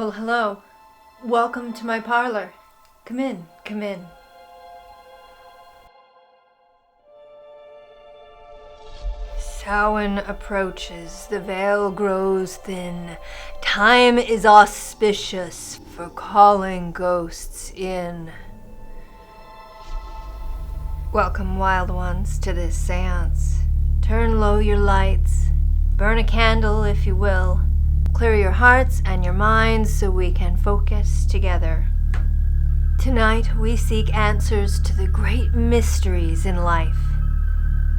Well, hello. Welcome to my parlor. Come in, come in. Samhain approaches, the veil grows thin. Time is auspicious for calling ghosts in. Welcome, wild ones, to this seance. Turn low your lights. Burn a candle, if you will. Clear your hearts and your minds so we can focus together. Tonight we seek answers to the great mysteries in life.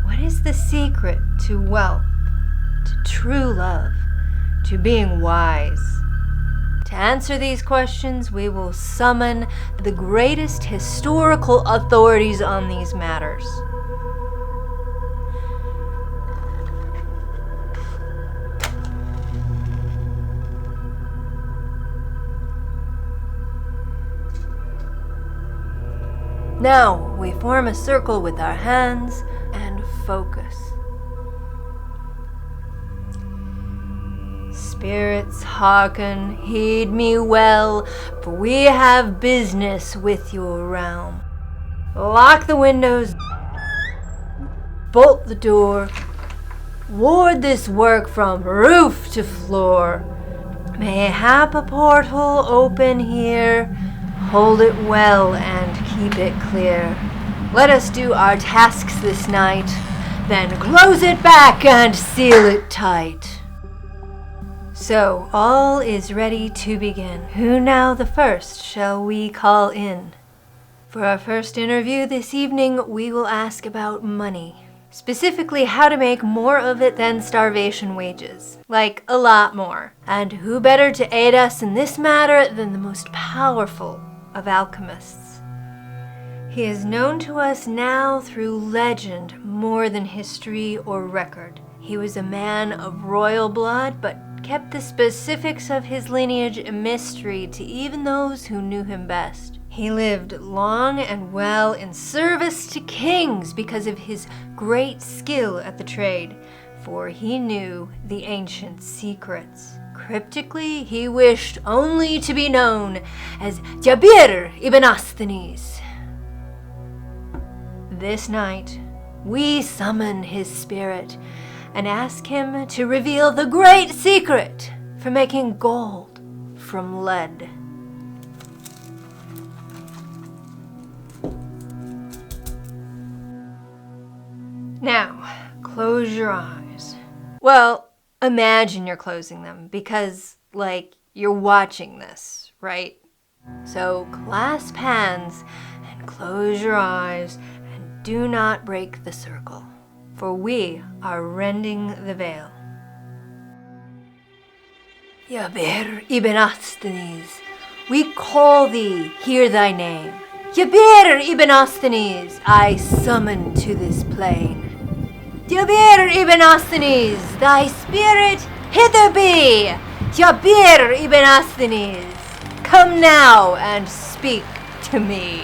What is the secret to wealth, to true love, to being wise? To answer these questions, we will summon the greatest historical authorities on these matters. Now, we form a circle with our hands and focus. Spirits, hearken, heed me well, for we have business with your realm. Lock the windows, bolt the door, ward this work from roof to floor. Mayhap a portal open here, hold it well and keep it clear. Let us do our tasks this night, then close it back and seal it tight. So, all is ready to begin. Who now the first shall we call in? For our first interview this evening, we will ask about money. Specifically, how to make more of it than starvation wages. Like, a lot more. And who better to aid us in this matter than the most powerful of alchemists? He is known to us now through legend more than history or record. He was a man of royal blood, but kept the specifics of his lineage a mystery to even those who knew him best. He lived long and well in service to kings because of his great skill at the trade, for he knew the ancient secrets. Cryptically, he wished only to be known as Jabir ibn Asthenes. This night, we summon his spirit and ask him to reveal the great secret for making gold from lead. Now, close your eyes. Well, imagine you're closing them because, you're watching this, right? So clasp hands and close your eyes and do not break the circle, for we are rending the veil. Jabir ibn Asthenes, we call thee, hear thy name. Jabir ibn Asthenes, I summon to this plane. Jabir ibn Asthenes, thy spirit hither be! Jabir ibn Asthenes, come now and speak to me.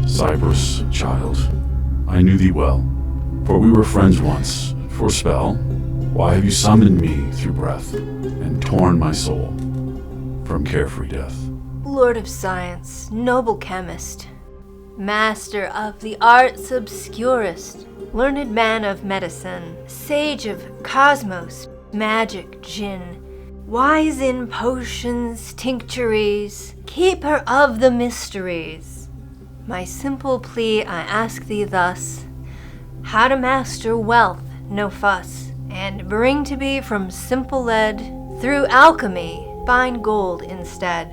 Cyprus, child, I knew thee well, for we were friends once. For spell, why have you summoned me through breath, and torn my soul from carefree death? Lord of science, noble chemist, master of the arts obscurest, learned man of medicine, sage of cosmos, magic djinn, wise in potions, tincturies, keeper of the mysteries. My simple plea I ask thee thus, how to master wealth, no fuss, and bring to be from simple lead, through alchemy, fine gold instead.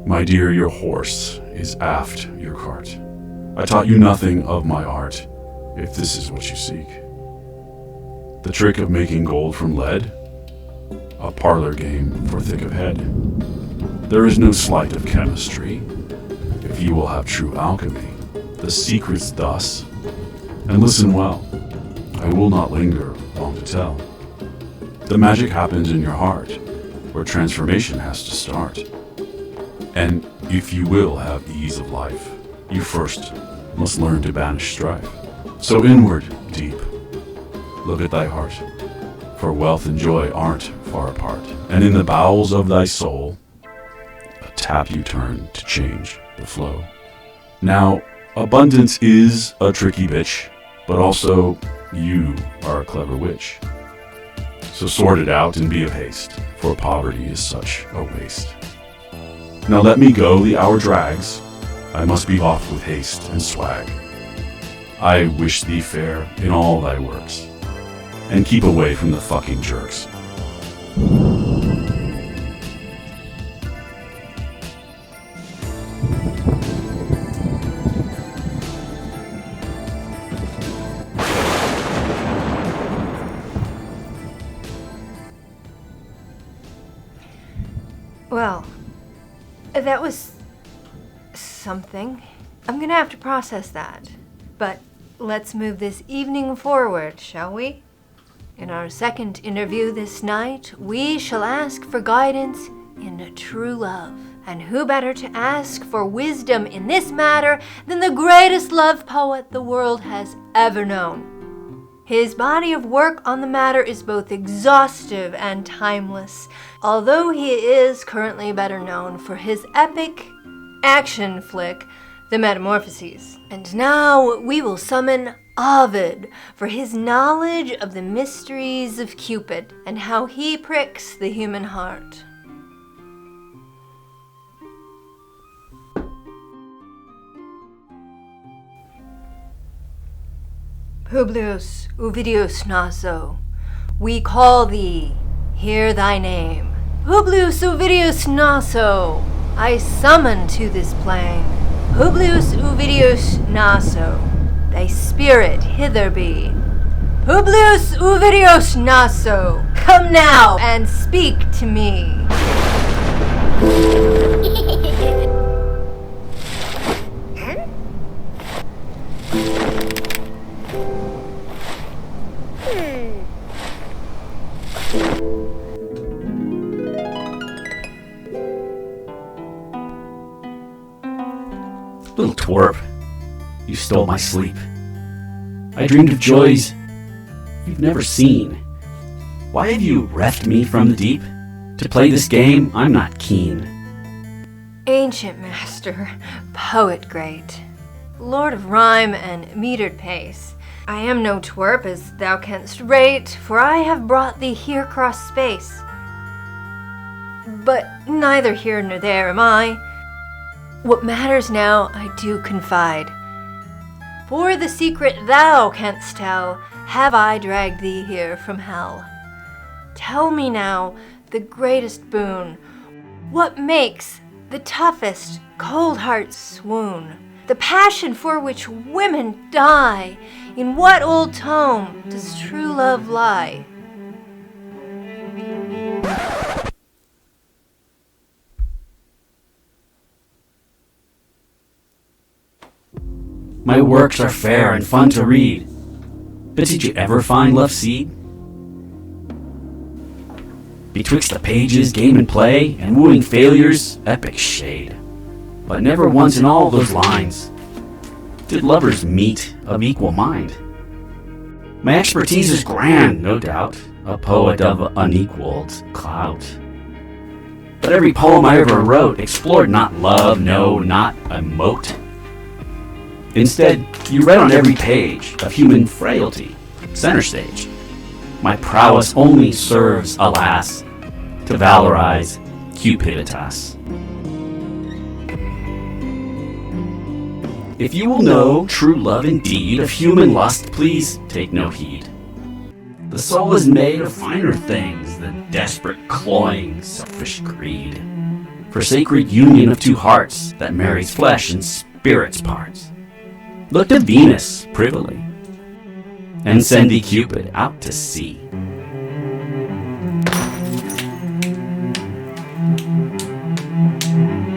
My dear, your horse is aft your cart. I taught you nothing of my art, if this is what you seek. The trick of making gold from lead? A parlor game for thick of head. There is no sleight of chemistry, if you will have true alchemy. The secret's thus, and listen well, I will not linger long to tell. The magic happens in your heart, where transformation has to start. And if you will have ease of life, you first must learn to banish strife. So inward, deep, look at thy heart, for wealth and joy aren't far apart. And in the bowels of thy soul, a tap you turn to change the flow. Now, abundance is a tricky bitch, but also you are a clever witch. So sort it out and be of haste, for poverty is such a waste. Now let me go, the hour drags, I must be off with haste and swag. I wish thee fair in all thy works, and keep away from the fucking jerks. Well, that was something. I'm gonna have to process that. But let's move this evening forward, shall we? In our second interview this night, we shall ask for guidance in true love. And who better to ask for wisdom in this matter than the greatest love poet the world has ever known? His body of work on the matter is both exhaustive and timeless, although he is currently better known for his epic action flick, The Metamorphoses. And now we will summon Ovid for his knowledge of the mysteries of Cupid and how he pricks the human heart. Publius Ovidius Naso, we call thee, hear thy name. Publius Ovidius Naso, I summon to this plane. Publius Ovidius Naso, thy spirit hither be. Publius Ovidius Naso, come now and speak to me. Little twerp, you stole my sleep. I dreamed of joys you've never seen. Why have you reft me from the deep? To play this game, I'm not keen. Ancient master, poet great, lord of rhyme and metered pace, I am no twerp as thou canst rate, for I have brought thee here cross space. But neither here nor there am I. What matters now I do confide. For the secret thou canst tell, have I dragged thee here from hell. Tell me now the greatest boon, what makes the toughest cold heart swoon? The passion for which women die, in what old tome does true love lie? My works are fair and fun to read, but did you ever find love's seed? Betwixt the pages, game and play, and wooing failures, epic shade. But never once in all those lines did lovers meet of equal mind. My expertise is grand, no doubt, a poet of unequaled clout. But every poem I ever wrote explored not love, no, not a mote. Instead, you read on every page of human frailty, center stage. My prowess only serves, alas, to valorize cupiditas. If you will know true love indeed, of human lust, please take no heed. The soul is made of finer things than desperate, cloying, selfish greed. For sacred union of two hearts that marries flesh and spirit's parts. Look to Venus privily, and send thee Cupid out to sea.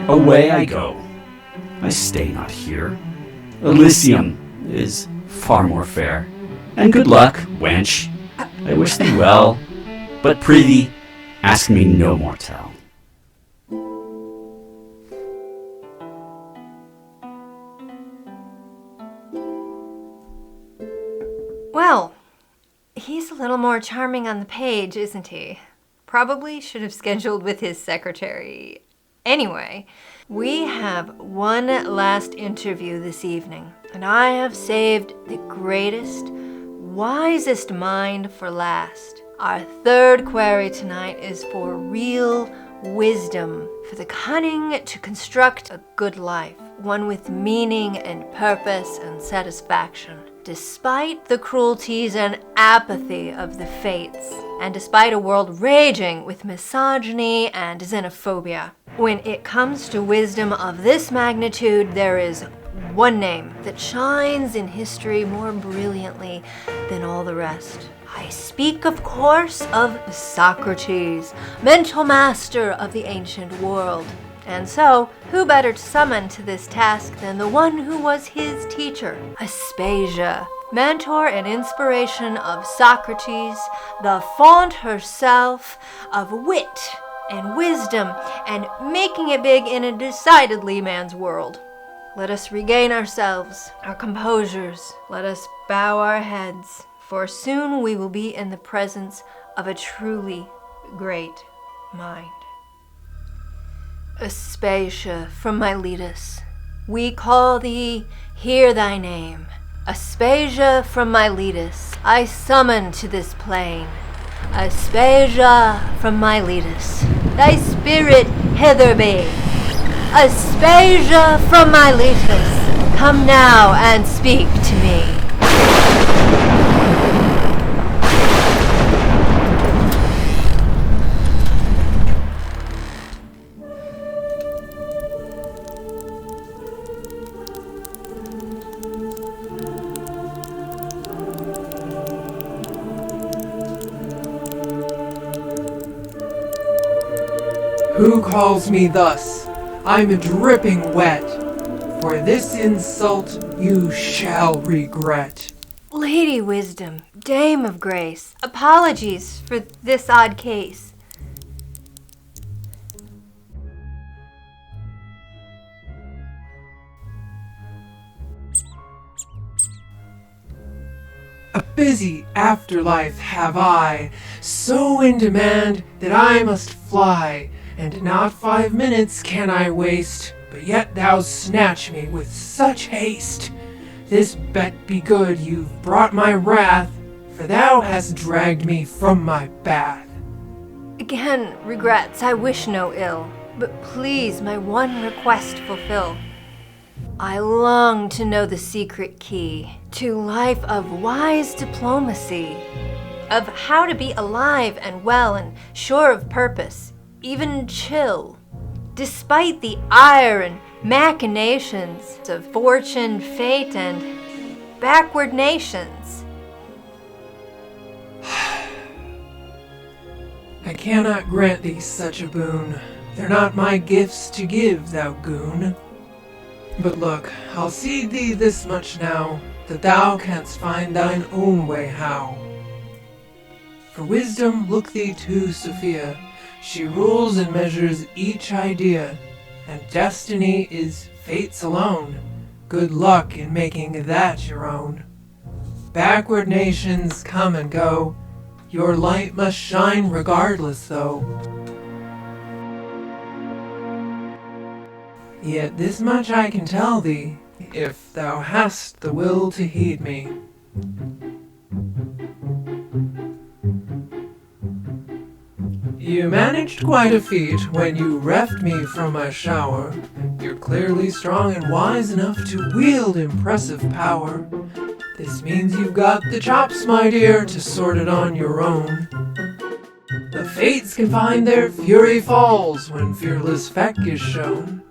Away I go, I stay not here. Elysium is far more fair. And good luck, wench. I wish thee well, but prithee, ask me no more tell. Well, he's a little more charming on the page, isn't he? Probably should have scheduled with his secretary. Anyway, we have one last interview this evening, and I have saved the greatest, wisest mind for last. Our third query tonight is for real wisdom, for the cunning to construct a good life, one with meaning and purpose and satisfaction. Despite the cruelties and apathy of the fates, and despite a world raging with misogyny and xenophobia, when it comes to wisdom of this magnitude, there is one name that shines in history more brilliantly than all the rest. I speak, of course, of Socrates, mental master of the ancient world. And so, who better to summon to this task than the one who was his teacher, Aspasia, mentor and inspiration of Socrates, the font herself of wit and wisdom, and making it big in a decidedly man's world. Let us regain ourselves, our composures. Let us bow our heads, for soon we will be in the presence of a truly great mind. Aspasia from Miletus, we call thee, hear thy name. Aspasia from Miletus, I summon to this plain. Aspasia from Miletus, thy spirit hither be. Aspasia from Miletus, come now and speak to me. Who calls me thus? I'm dripping wet. For this insult you shall regret. Lady Wisdom, Dame of Grace, apologies for this odd case. A busy afterlife have I, so in demand that I must fly, and not 5 minutes can I waste, but yet thou snatch me with such haste. This bet be good you've brought my wrath, for thou hast dragged me from my bath. Again, regrets, I wish no ill, but please my one request fulfill. I long to know the secret key to life of wise diplomacy, of how to be alive and well and sure of purpose, even chill, despite the ire and machinations of fortune, fate, and backward nations. I cannot grant thee such a boon. They're not my gifts to give, thou goon. But look, I'll cede thee this much now, that thou canst find thine own way how. For wisdom look thee to Sophia, she rules and measures each idea, and destiny is fate's alone. Good luck in making that your own. Backward nations come and go, your light must shine regardless though. Yet this much I can tell thee, if thou hast the will to heed me. You managed quite a feat when you reft me from my shower. You're clearly strong and wise enough to wield impressive power. This means you've got the chops, my dear, to sort it on your own. The fates can find their fury falls when fearless feck is shown.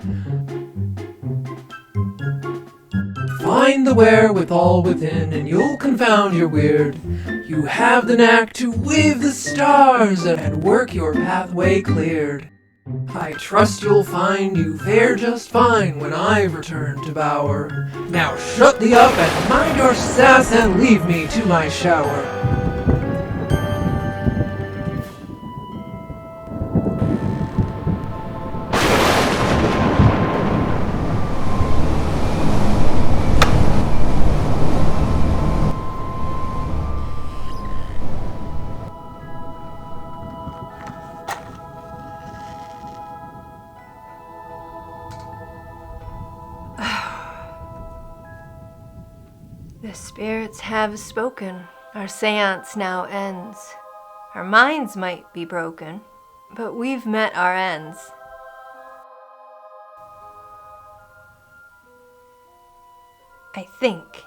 Find the wherewithal within, and you'll confound your weird. You have the knack to weave the stars and work your pathway cleared. I trust you'll find you fare just fine when I've returned to Bower. Now shut thee up and mind your sass and leave me to my shower. The spirits have spoken. Our seance now ends. Our minds might be broken, but we've met our ends. I think.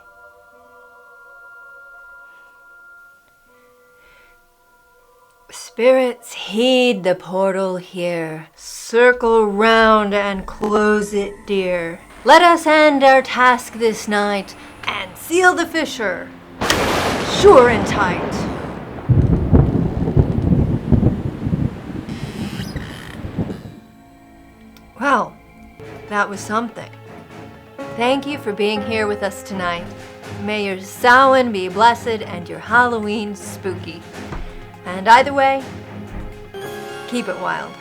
Spirits, heed the portal here. Circle round and close it, dear. Let us end our task this night and seal the fissure, sure and tight. Well, that was something. Thank you for being here with us tonight. May your Samhain be blessed and your Halloween spooky. And either way, keep it wild.